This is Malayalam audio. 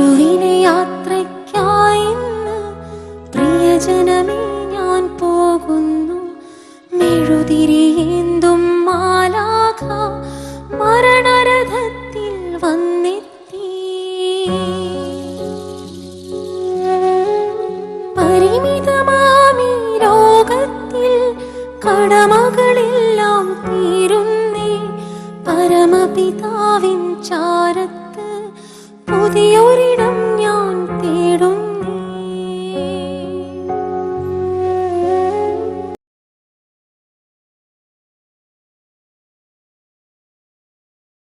മരുവിനെ യാത്രയ്ക്കായി പ്രിയജനമേ ഞാൻ പോകുന്നു. മെഴുതിരിയേന്തും മാലാഖ മരണരഥത്തിൽ വന്നെത്തി. പരിമിതമാമി ലോകത്തിൽ കടമകളെല്ലാം തീരുന്നേ. പരമപിതാവിൻ ചാരത്ത് പുതിയൊരിടം